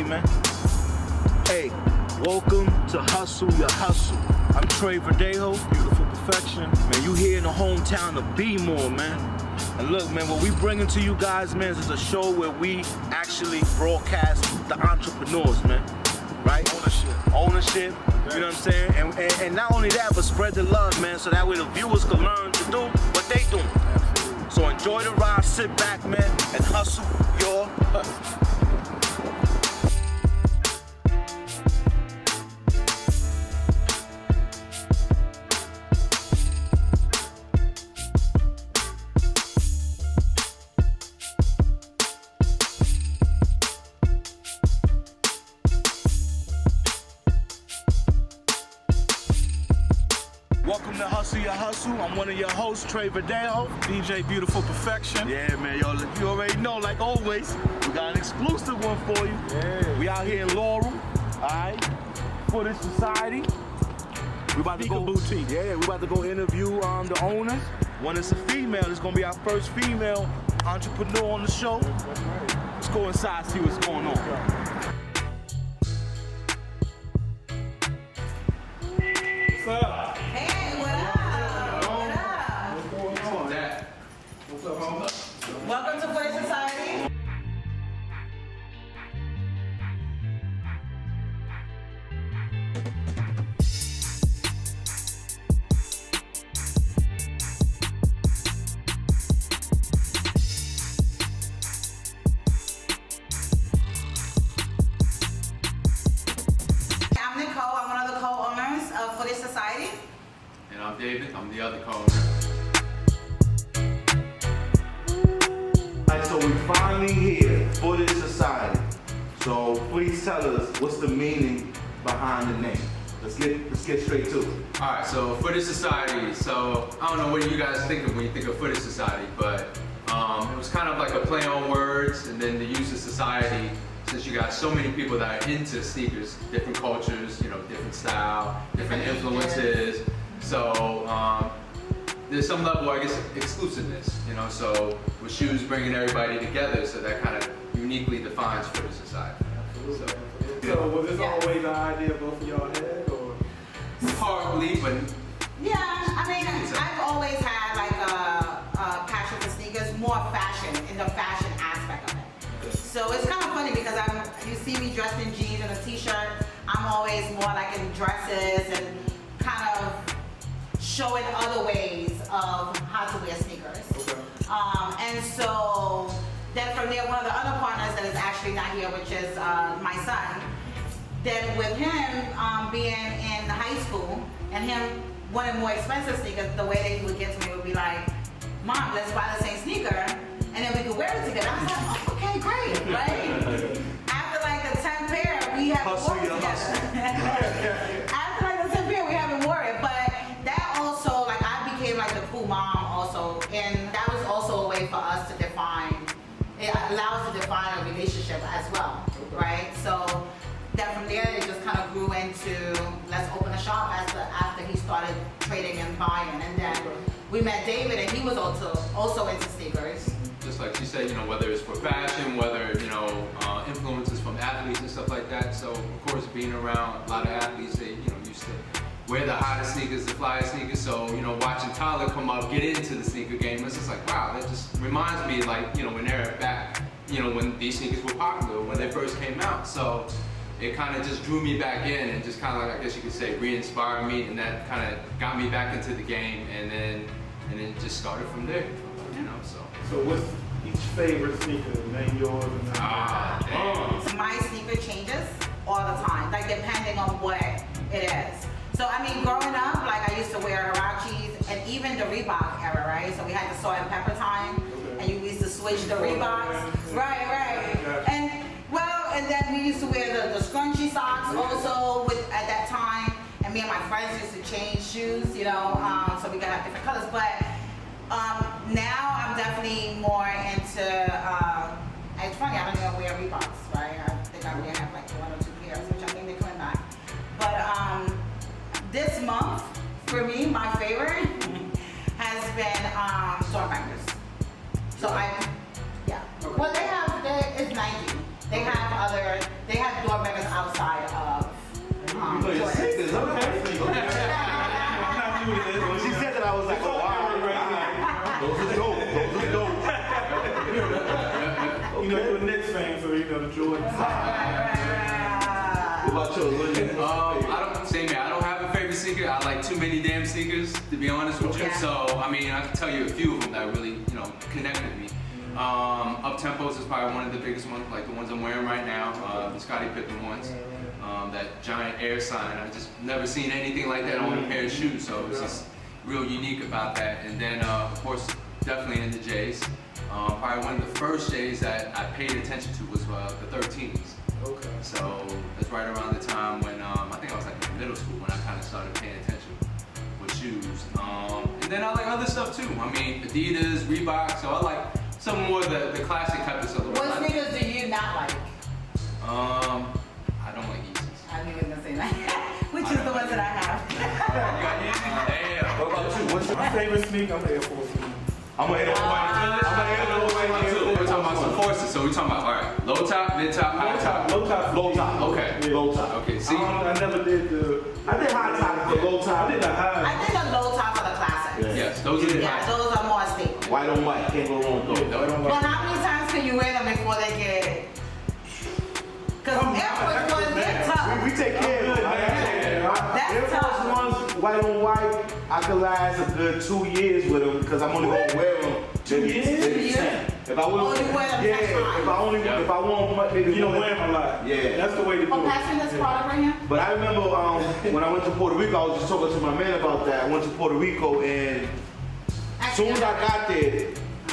man. Hey, welcome to Hustle Your Hustle. I'm Trey Verdejo, Beautiful Perfection. Man, you here in the hometown of B-More, man. And look, man, what we bringing to you guys, man, is a show where we actually broadcast the entrepreneurs, man. Right? Ownership. You know what I'm saying? And not only that, but spread the love, man, so that way the viewers can learn to do what they doing. So enjoy the ride, sit back, man, and hustle your hustle. Welcome to Hustle Your Hustle. I'm one of your hosts, Trey Verdejo. DJ Beautiful Perfection. Yeah, man, yo, you already know, like always, we got an exclusive one for you. Yeah. We out here in Laurel, all right, for this society. We about to go boutique. Yeah, we about to go interview the owners. One is a female. It's gonna be our first female entrepreneur on the show. That's right. Let's go inside, see what's going on. What's up? Welcome to Play Society. I'm Nicole. I'm one of the co-owners of Play Society. And I'm David. I'm the other co-owner. Alright, so we finally here for this society. So please tell us what's the meaning behind the name. Let's get straight to it. All right, so Footage Society. So I don't know what you guys think of when you think of Footage Society, but it was kind of like a play on words, and then the use of society, since you got so many people that are into sneakers, different cultures, you know, different style, different influences. So there's some level, I guess, exclusiveness, you know. So with shoes bringing everybody together, so that kind of uniquely defines Footage Society. So was this always the idea both of y'all had, or? Partly, but Yeah, I mean, I've always had like a passion for sneakers, more fashion, in the fashion aspect of it. So it's kind of funny because you see me dressed in jeans and a t-shirt, I'm always more like in dresses and kind of showing other ways of how to wear sneakers. Okay. And so then from there, one of the other partners that is actually not here, which is my son, then with him being in high school and him wanting more expensive sneakers, the way they would get to me would be like, Mom, let's buy the same sneaker and then we could wear it together. I was like, oh, okay, great, right? After like the 10th pair, we haven't worn it together. After like the 10th pair, we haven't worn it, but that also, like I became like the cool mom also, and that was also a way for us to define, it allows us to define a relationship as well, right? So that from there, it just kind of grew into, let's open a shop after he started trading and buying. And then we met David, and he was also into sneakers. just like she said, you know, whether it's for fashion, whether, you know, influences from athletes and stuff like that. So, of course, being around a lot of athletes, they, you know, used to wear the hottest sneakers, the flyest sneakers. So, you know, watching Tyler come up, get into the sneaker game, it's just like, wow, that just reminds me, like, you know, when they're back, you know, when these sneakers were popular, when they first came out. So it kind of just drew me back in and just kind of like, I guess you could say, re-inspired me, and that kind of got me back into the game, and then just started from there, you know, so. So what's each favorite sneaker? Name yours and So my sneaker changes all the time, like depending on what it is. So I mean, growing up, like I used to wear Huaraches and even the Reebok era, right? So we had the salt and pepper time, and you used to switch the Reeboks. Right. And then we used to wear the scrunchy socks also at that time. And me and my friends used to change shoes, you know, so we could have different colors. But now I'm definitely more into, it's funny, I don't even wear Reeboks, right? I think I only have like 1 or 2 pairs, which I think they're coming back. But this month, for me, my favorite has been Stormbreakers. So yeah. Well, it's Nike. They have is. Okay. I'm not new to this. When she said that, I was like, oh, wow. Those are dope. Those are dope. You know, you're a Knicks fan, so you know the Jordans. What about yours? Same here. I don't have a favorite sneaker. I like too many damn sneakers, to be honest with you. Yeah. So, I mean, I can tell you a few of them that really, connect with me. Up Tempos is probably one of the biggest ones, like the ones I'm wearing right now, the Scottie Pippen ones. That giant air sign. I've just never seen anything like that on a pair of shoes, so it's just real unique about that. And then, of course, definitely in the J's. Probably one of the first J's that I paid attention to was the 13s. Okay. So it's right around the time when I think I was like in middle school when I kind of started paying attention with shoes. And then I like other stuff too. I mean, Adidas, Reebok. So I like some more the classic type of stuff. What sneakers do you not like? I don't like Yeezys. I knew you were gonna say that. Which is the ones that I have. You got Yeezys? Damn. What about you? What's your My favorite sneaker, I'm Air Force One. I'm an Air Force One. We're talking about some forces, so we're talking about, all right, low top, mid top, high top. Low top. Low top. Okay. Yeah. Low top. Okay, see? I never did the. I did high top, but low top. I did the high. I think the low top are the classics. Yeah. Yes, those are the Yeah, high. those are more stable. White on white. Can't go wrong with those. But how many times can you wear them before they get? Because Air Force Ones get tough. We take care of it. That's Air Force tough. Ones, white on white, I could last a good 2 years with them because I'm only gonna wear them. 2 years? Maybe 10. If I was, Oh, you wear them 10 yeah. times. If I want, maybe You don't one. wear them a lot. Yeah. That's the way to do Oh, it. pass me this product right here. But I remember when I went to Puerto Rico, I was just talking to my man about that. I went to Puerto Rico and as soon as I got there,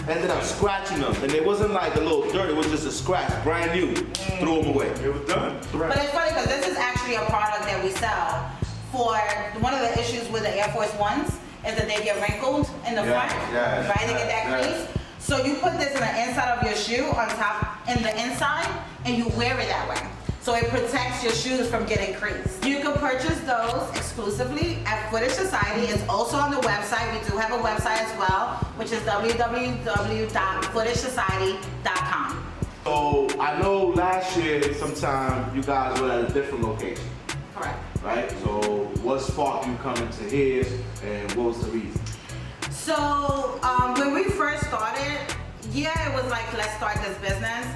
I ended up scratching them. And it wasn't like a little dirt, it was just a scratch, brand new. Threw them away. It was done. But it's funny because this is actually a product that we sell for one of the issues with the Air Force Ones is that they get wrinkled in the front, right? They get that crease. So you put this in the inside of your shoe on top, in the inside, and you wear it that way. So it protects your shoes from getting creased. You can purchase those exclusively at Footage Society. It's also on the website. We do have a website as well, which is www.footagesociety.com. So I know last year sometime you guys were at a different location, Correct. right? So what sparked you coming to here and what was the reason? So when we first started, yeah, it was like, let's start this business,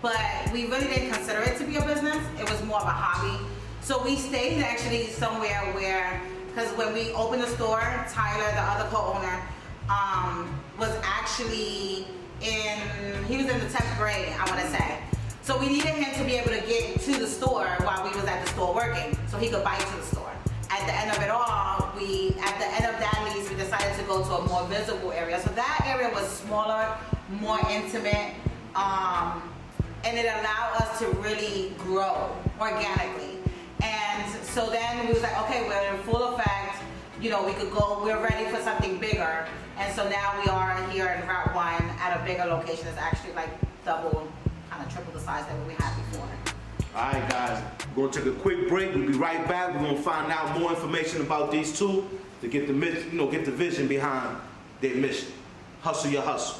but we really didn't consider it to be a business. It was more of a hobby. So we stayed actually somewhere where, because when we opened the store, Tyler, the other co-owner, was actually he was in the 10th grade, I want to say. So we needed him to be able to get to the store while we was at the store working, so he could bike to the store. At the end of it all, at the end of that lease, we decided to go to a more visible area. So that area was smaller, more intimate, and it allowed us to really grow organically. And so then we was like, okay, we're in full effect. We could go, we're ready for something bigger. And so now we are here in Route 1 at a bigger location. It's actually like double, kind of triple the size that we had before. All right, guys, we're gonna take a quick break. We'll be right back. We're gonna find out more information about these two to get the get the vision behind their mission. Hustle your hustle.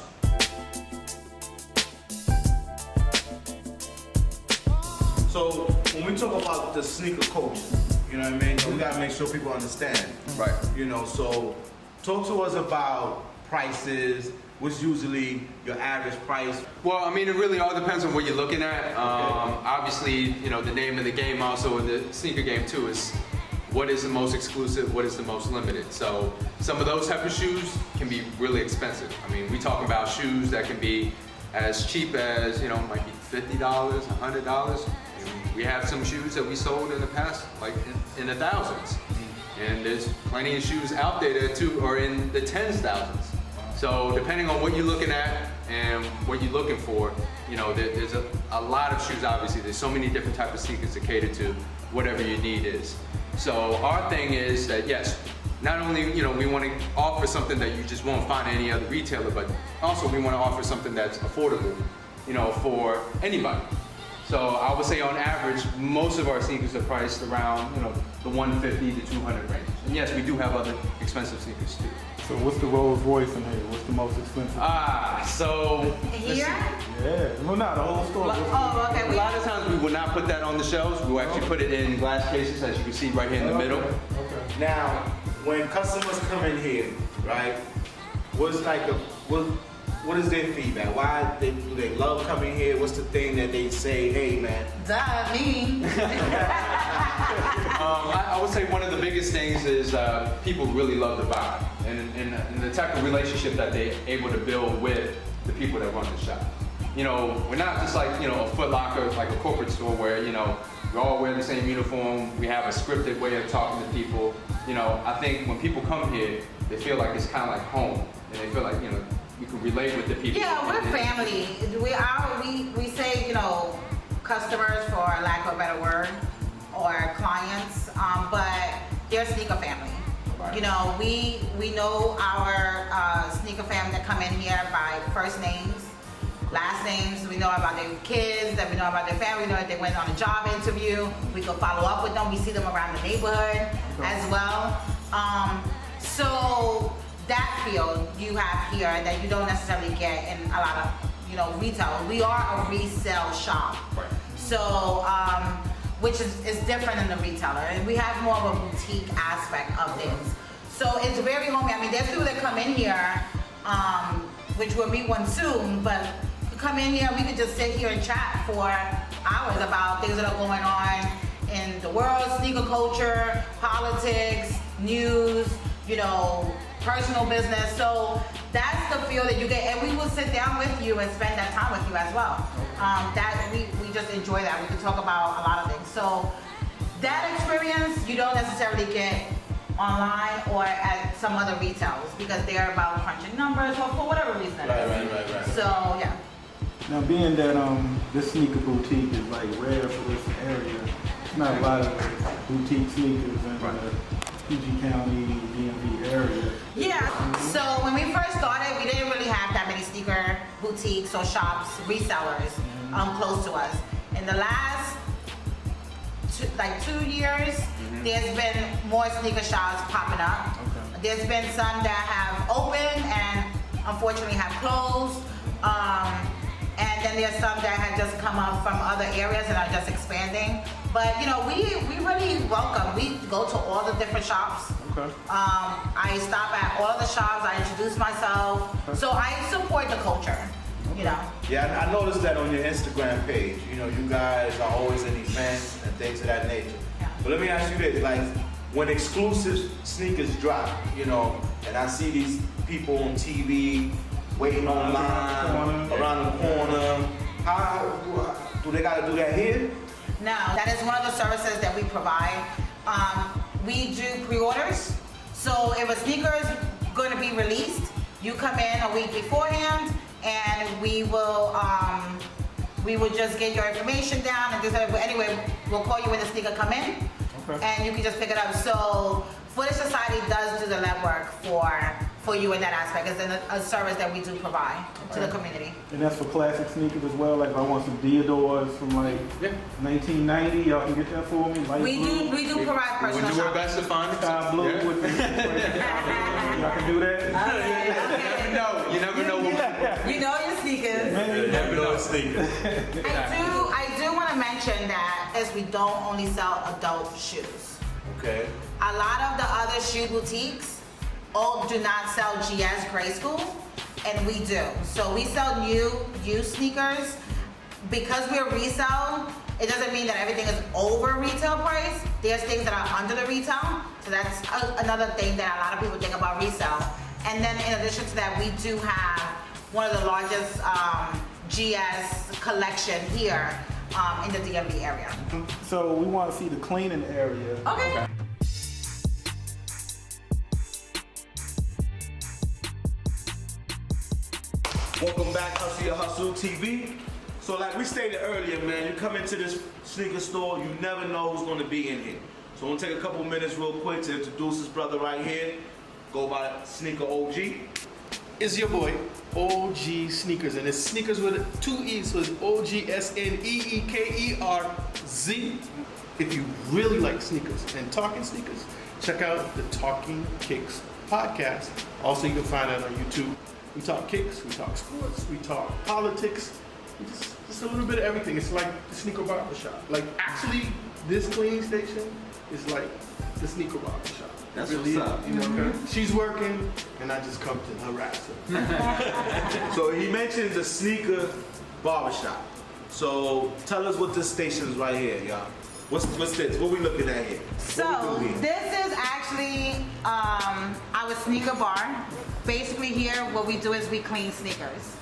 So when we talk about the sneaker culture, you know what I mean? We gotta make sure people understand. Right. So talk to us about prices. What's usually your average price? Well, I mean, it really all depends on what you're looking at. Obviously, the name of the game also in the sneaker game too is what is the most exclusive, what is the most limited. So some of those type of shoes can be really expensive. I mean, we talking about shoes that can be as cheap as, might be $50, $100. And we have some shoes that we sold in the past, like in the thousands. And there's plenty of shoes out there that too are in the tens of thousands. So depending on what you're looking at and what you're looking for, there's a lot of shoes, obviously. There's so many different types of sneakers to cater to whatever your need is. So our thing is that, yes, not only, we want to offer something that you just won't find any other retailer, but also we want to offer something that's affordable, for anybody. So I would say on average, most of our sneakers are priced around, you know, the 150 to 200 range. And yes, we do have other expensive sneakers too. So what's the Rolls Royce in here? What's the most expensive? So Here? Yeah, well, not the whole store. Oh, okay. a lot of times we will not put that on the shelves. We'll actually put it in glass cases, as you can see right here in the middle. Okay. Now, when customers come in here, right? What's like what is their feedback? Why do they love coming here? What's the thing that they say, hey man? Duh, me. I would say one of the biggest things is people really love the vibe and the type of relationship that they're able to build with the people that run the shop. You know, we're not just like, you know, a Foot Locker, like a corporate store where, you know, we all wear the same uniform, we have a scripted way of talking to people. You know, I think when people come here, they feel like it's kind of like home, and they feel like, you know, you can relate with the people. Yeah, we're family. We say, you know, customers for lack of a better word, or clients, but they're sneaker family. Right. You know, we know our sneaker family that come in here by first names, last names. We know about their kids, that we know about their family. We know if they went on a job interview. We can follow up with them. We see them around the neighborhood as well. So that feel you have here that you don't necessarily get in a lot of, you know, retail. We are a resale shop. Right. So, which is different than the retailer. And we have more of a boutique aspect of things. So it's very homey. I mean, there's people that come in here, which we'll meet one soon, but you come in here, we could just sit here and chat for hours about things that are going on in the world, sneaker culture, politics, news, you know, personal business. So that's the feel that you get, and we will sit down with you and spend that time with you as well. That we just enjoy that. We can talk about a lot of things. So that experience you don't necessarily get online or at some other retailers because they're about crunching numbers or for whatever reason. Right. So yeah. Now, being that this sneaker boutique is like rare for this area, it's not a lot of boutique sneakers in the PG County, DMV area. Yeah, so when we first started, we didn't really have that many sneaker boutiques or shops, resellers close to us. In the last 2 years, there's been more sneaker shops popping up. Okay. There's been some that have opened and unfortunately have closed. And then there's some that have just come up from other areas and are just expanding. But you know, we really welcome. We go to all the different shops. Okay. I stop at all the shops. I introduce myself. So I support the culture. You know. Yeah, I noticed that on your Instagram page. You know, you guys are always in events and things of that nature. Yeah. But let me ask you this, like, when exclusive sneakers drop, you know, and I see these people on TV waiting online, around the corner, how do they gotta do that here? No, that is one of the services that we provide. We do pre-orders. So if a sneaker is going to be released, you come in a week beforehand, and we will just get your information down. And anyway, we'll call you when the sneaker come in, and you can just pick it up. So Footage Society does do the legwork for you in that aspect. It's a service that we do provide to the community. And that's for classic sneakers as well. Like if I want some Diodors from like 1990, y'all can get that for me. Light blue, We do provide personal We'll do our shopping. best to find it. sky blue Yeah. with the y'all can do that. You never know. You know your sneakers. Never know sneakers. I do want to mention that as we don't only sell adult shoes. Okay. A lot of the other shoe boutiques all do not sell GS grade school, and we do. So we sell used sneakers. Because we're resale, it doesn't mean that everything is over retail price. There's things that are under the retail. So that's another thing that a lot of people think about resale. And then in addition to that, we do have one of the largest GS collection here in the DMV area. So we want to see the cleaning area. Okay. Welcome back, Hustle Your Hustle TV. So like we stated earlier, man, you come into this sneaker store, you never know who's gonna be in here. So I'm gonna take a couple minutes real quick to introduce this brother right here. Go by Sneaker OG. is your boy, OG Sneakers, and it's sneakers with 2 E's, so it's OGSNEEKERZ. If you really like sneakers and talking sneakers, check out the Talking Kicks podcast. Also, you can find it on YouTube. We talk kicks, we talk sports, we talk politics, just a little bit of everything. It's like the sneaker barbershop. Like, actually, this cleaning station is like the sneaker barbershop. That's really what's up. You know, she's working, and I just come to harass her. So he mentions a sneaker barbershop. So tell us what this station is right here, y'all. What's this? What we looking at here? So What we doing here? this is actually our sneaker bar. Basically here, what we do is we clean sneakers.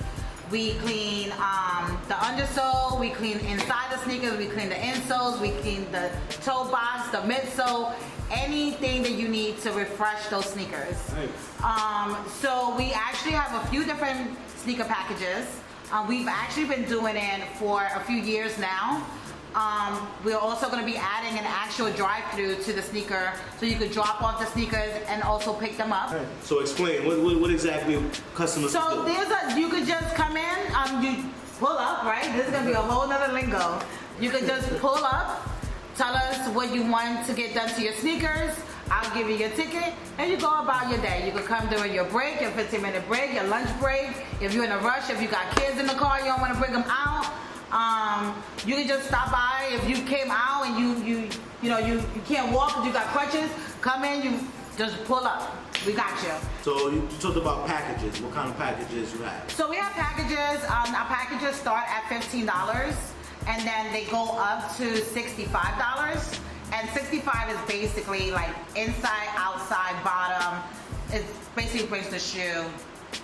We clean the undersole, we clean inside the sneakers, we clean the insoles, we clean the toe box, the midsole, anything that you need to refresh those sneakers. So we actually have a few different sneaker packages. We've actually been doing it for a few years now. We're also going to be adding an actual drive-through to the sneaker, so you could drop off the sneakers and also pick them up. So explain, what exactly customers So do? you could just come in, you pull up, right? This is going to be a whole nother lingo. You could just pull up, tell us what you want to get done to your sneakers. I'll give you your ticket, and you go about your day. You could come during your break, your 15-minute break, your lunch break. If you're in a rush, if you got kids in the car, you don't want to bring them out. You can just stop by. If you came out and you can't walk because you got crutches, come in, you just pull up. We got you. So you talked about packages. What kind of packages you have? So we have packages. Our packages start at $15, and then they go up to $65. And 65 is basically like inside, outside, bottom. It basically brings the shoe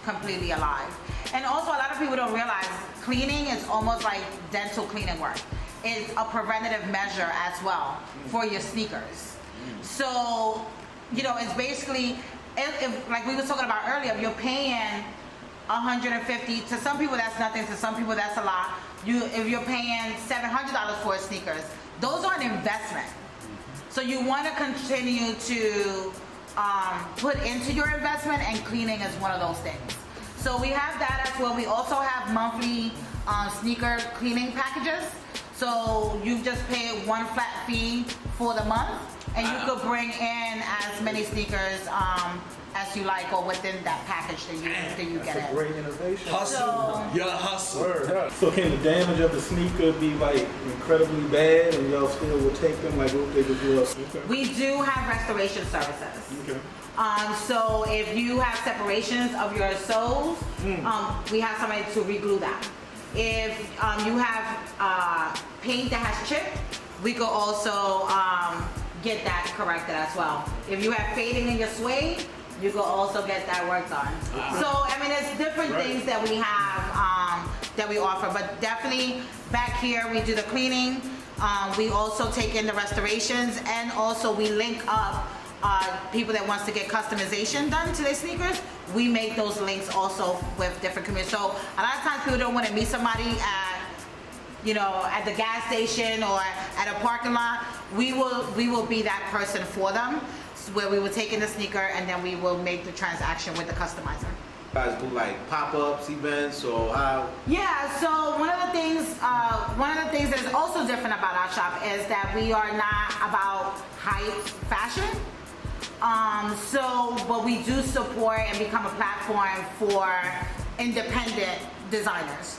completely alive. And also, a lot of people don't realize cleaning is almost like dental cleaning work. It's a preventative measure as well for your sneakers. So, it's basically, if like we were talking about earlier, if you're paying $150, to some people that's nothing, to some people that's a lot. If you're paying $700 for sneakers, those are an investment. So you want to continue to put into your investment, and cleaning is one of those things. So we have that as well. We also have monthly sneaker cleaning packages. So you just pay one flat fee for the month, and you could bring in as many sneakers as you like, or within that package that you get That's a in. great innovation. Hustle, your hustle. So can the damage of the sneaker be like incredibly bad, and y'all still will take them? Like, what if they just do a sneaker? We do have restoration services. Okay. So if you have separations of your soles, we have somebody to reglue that. If you have paint that has chipped, we could also get that corrected as well. If you have fading in your suede, you could also get that worked on. So I mean, it's different things that we have that we offer, but definitely back here we do the cleaning. We also take in the restorations, and also we link up people that wants to get customization done to their sneakers. We make those links also with different communities. So a lot of times people don't want to meet somebody at the gas station or at a parking lot. We will be that person for them, where we will take in the sneaker and then we will make the transaction with the customizer. You guys do like pop-ups, events, or how? Yeah, so one of the things that is also different about our shop is that we are not about high fashion. But we do support and become a platform for independent designers.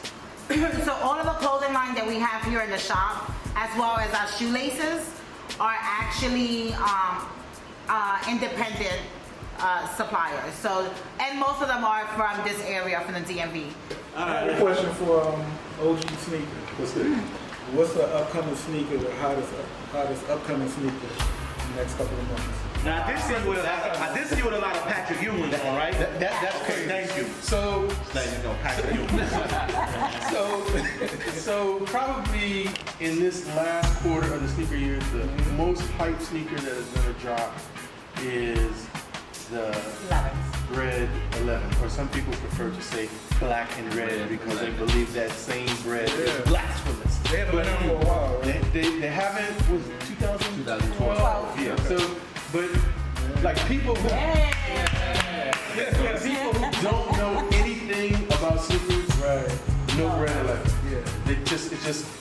So all of the clothing line that we have here in the shop, as well as our shoelaces, are actually independent suppliers. So, and most of them are from this area, from the DMV. I have a question for OG Sneaker. What's the upcoming sneaker, the hottest upcoming sneaker in the next couple of months? Now I did see you with a lot of Patrick Ewing on, right? That's Okay, crazy. thank you. So, Letting you know, Patrick Ewing. so probably in this last quarter of the sneaker year, the most hyped sneaker that is going to drop is the 11s. Red 11, or some people prefer to say black and red because they believe that same bread is blasphemous. They haven't been out for a while, right? They haven't, was it 2012? Yeah, so, but like people who don't know No brand like it. Yeah.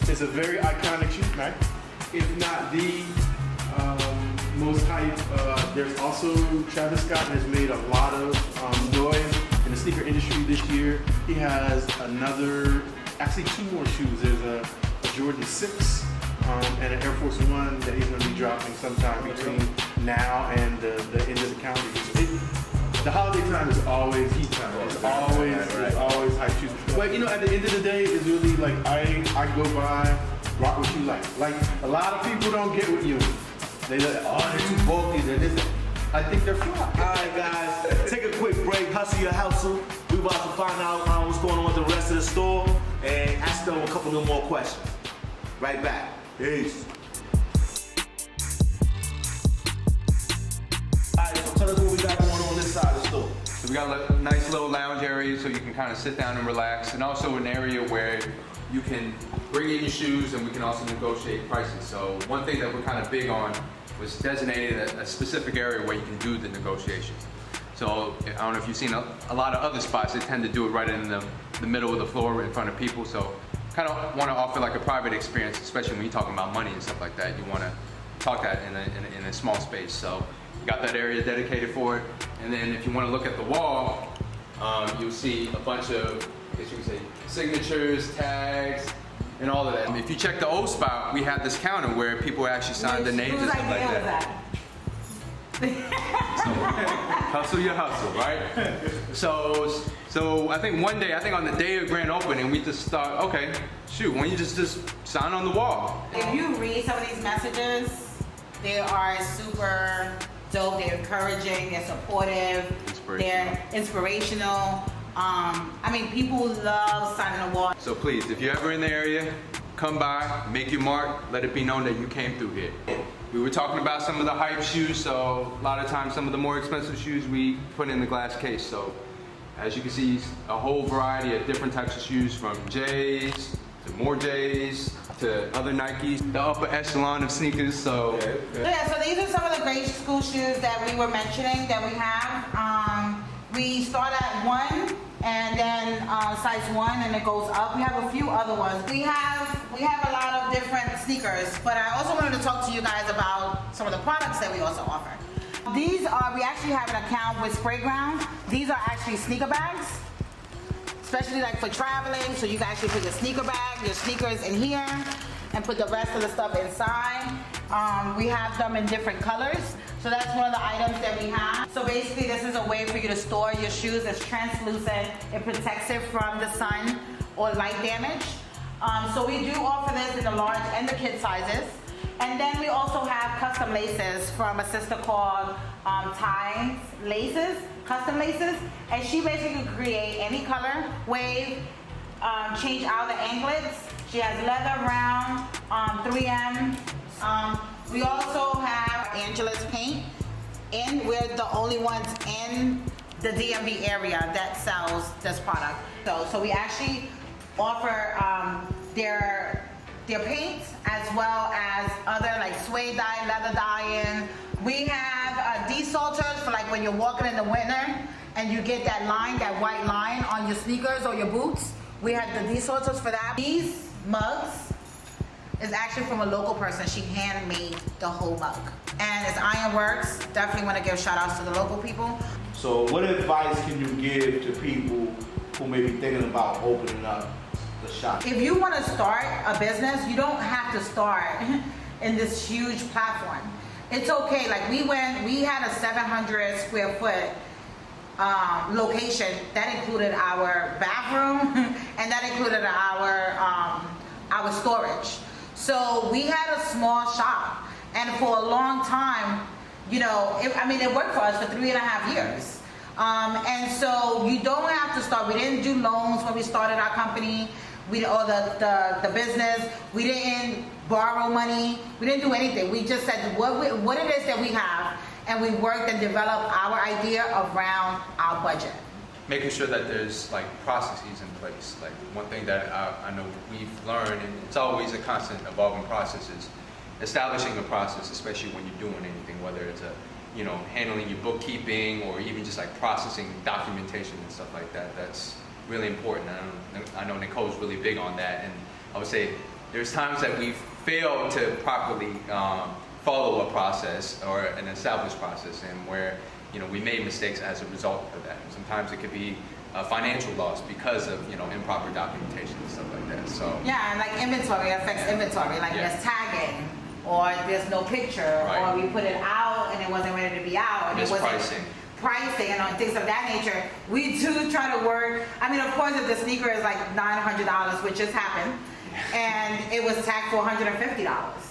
It's a very iconic shoe, right? If not the most hype. There's also Travis Scott has made a lot of noise in the sneaker industry this year. He has actually two more shoes. There's a Jordan 6 and an Air Force One that he's going to be dropping sometime between now and the end of the calendar year. The holiday time is always heat time. It's always hype shoes. But you know, at the end of the day, it's really like I go by, rock what you like. Like a lot of people don't get what you. They're too bulky. They're this. I think they're fly. All right, guys, take a quick break. Hustle your hustle. We about to find out what's going on with the rest of the store and ask them a couple of more questions. Right back. Peace. All right, so tell us what we got going on this side of the store. So we got a nice little lounge area so you can kind of sit down and relax, and also an area where you can bring in your shoes and we can also negotiate prices. So one thing that we're kind of big on was designating a specific area where you can do the negotiations. So I don't know if you've seen a lot of other spots, they tend to do it right in the middle of the floor in front of people. So kind of want to offer like a private experience, especially when you're talking about money and stuff like that. You want to talk that in a small space. So you got that area dedicated for it. And then if you want to look at the wall, you'll see a bunch of, I guess you can say, signatures, tags, and all of that. If you check the old spot, we had this counter where people actually signed their names and stuff like that. So, hustle your hustle, right? So I think one day, on the day of grand opening, we just thought, okay, shoot, why don't you just sign on the wall? If you read some of these messages, they are super dope. They're encouraging. They're supportive. They're inspirational. I mean, people love signing a wall. So please, if you're ever in the area, come by, make your mark, let it be known that you came through here. We were talking about some of the hype shoes, so a lot of times some of the more expensive shoes we put in the glass case. So as you can see, a whole variety of different types of shoes, from J's to more J's to other Nikes, the upper echelon of sneakers. So yeah, so these are some of the grade school shoes that we were mentioning that we have. We start at 1 and then size 1 and it goes up. We have a few other ones. We have a lot of different sneakers, but I also wanted to talk to you guys about some of the products that we also offer. We actually have an account with Spray Ground. These are actually sneaker bags, especially like for traveling. So you can actually put your sneaker bag, your sneakers in here, and put the rest of the stuff inside. We have them in different colors. So that's one of the items that we have. So basically this is a way for you to store your shoes. It's translucent. It protects it from the sun or light damage. So we do offer this in the large and the kid sizes. And then we also have custom laces from a sister called Ty's Laces, Custom Laces. And she basically can create any color, wave, change out the anklets. She has leather, round, 3M. We also have Angela's Paint, and we're the only ones in the DMV area that sells this product. So we actually offer their paints as well as other like suede dye, leather dyeing. We have desalters for like when you're walking in the winter and you get that line, that white line on your sneakers or your boots. We have the desalters for that. These mugs is actually from a local person. She handmade the whole mug. And it's Ironworks. Definitely want to give shout outs to the local people. So what advice can you give to people who may be thinking about opening up the shop? If you want to start a business, you don't have to start in this huge platform. It's okay. Like we had a 700 square foot location that included our bathroom and that included our storage. So we had a small shop, and for a long time, you know, it worked for us for 3.5 years. And so you don't have to start. We didn't do loans when we started our company, the business. We didn't borrow money. We didn't do anything. We just said what it is that we have, and we worked and developed our idea around our budget. Making sure that there's like processes in place. Like one thing that I know we've learned, and it's always a constant evolving process, is establishing a process, especially when you're doing anything, whether it's handling your bookkeeping or even just like processing documentation and stuff like that. That's really important. I know Nicole's really big on that, and I would say there's times that we fail to properly follow a process or an established process, and where we made mistakes as a result of that. And sometimes it could be a financial loss because of improper documentation and stuff like that. So Yeah, and like inventory affects inventory. Like Yeah. there's tagging, or there's no picture, Right. or we put it out and it wasn't ready to be out, and it wasn't pricing and things of that nature. We do try to work. I mean, of course, if the sneaker is like $900, which just happened, and it was tagged for $150.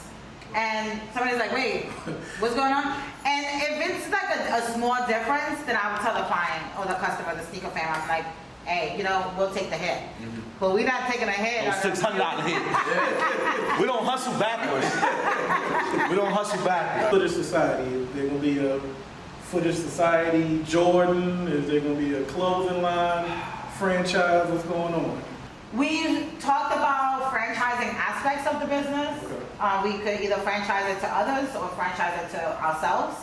And somebody's like, wait, what's going on? And if it's like a small difference, then I would tell the client or the customer, the sneaker fan, I'm like, hey, we'll take the hit. But we're not taking a hit. Oh, $600 hit. We don't hustle backwards. We don't hustle backwards. Footage Society, is there gonna be a Footage Society Jordan? Is there gonna be a clothing line franchise? What's going on? We talked about franchising aspects of the business. We could either franchise it to others or franchise it to ourselves.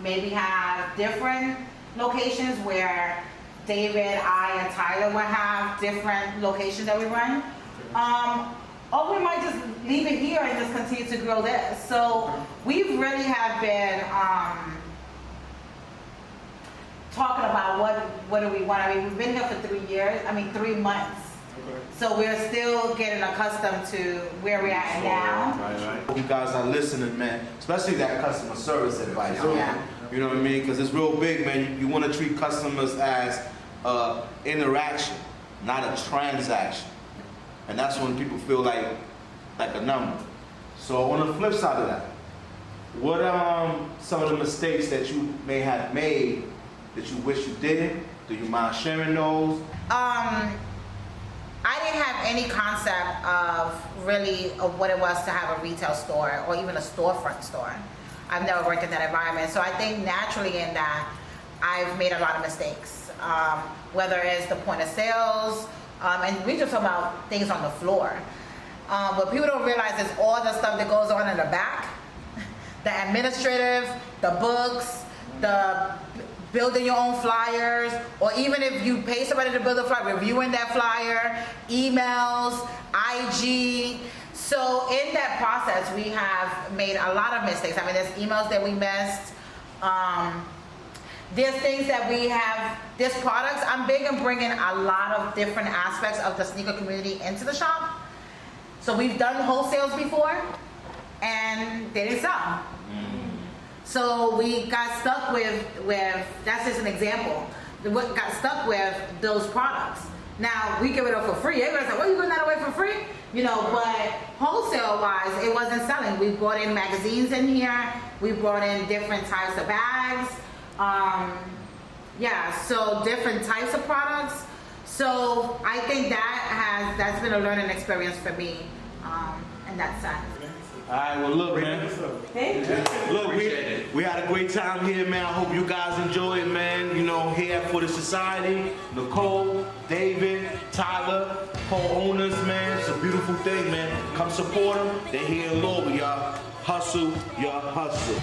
Maybe have different locations where David, I, and Tyler would have different locations that we run. Or we might just leave it here and just continue to grow this. So we really have been talking about what do we want. I mean, we've been here for 3 months. So we're still getting accustomed to where we're at now. Right. You guys are listening, man. Especially that customer service advice. Yeah. You know what I mean? Because it's real big, man. You want to treat customers as interaction, not a transaction. And that's when people feel like a number. So on the flip side of that, what some of the mistakes that you may have made that you wish you didn't? Do you mind sharing those? I didn't have any concept of what it was to have a retail store or even a storefront store. I've never worked in that environment. So I think naturally in that, I've made a lot of mistakes. Whether it's the point of sales, and we just talk about things on the floor. What people don't realize is all the stuff that goes on in the back, the administrative, the books, the building your own flyers, or even if you pay somebody to build a flyer, reviewing that flyer, emails, IG. So in that process, we have made a lot of mistakes. I mean, there's emails that we missed. There's things that we have, there's products. I'm big in bringing a lot of different aspects of the sneaker community into the shop. So we've done wholesales before, and they didn't sell. So we got stuck with that's just an example. Got stuck with those products. Now we give it up for free. Everybody's like, "What, you giving that away for free?" But wholesale wise, it wasn't selling. We brought in magazines in here. We brought in different types of bags. So different types of products. So I think that's been a learning experience for me in that sense. All right, well, look, man. Thank you. Look, we had a great time here, man. I hope you guys enjoy it, man. Here at Footage Society, Nicole, David, Tyler, co-owners, man. It's a beautiful thing, man. Come support them. They're here in Louisville, y'all. Hustle your hustle.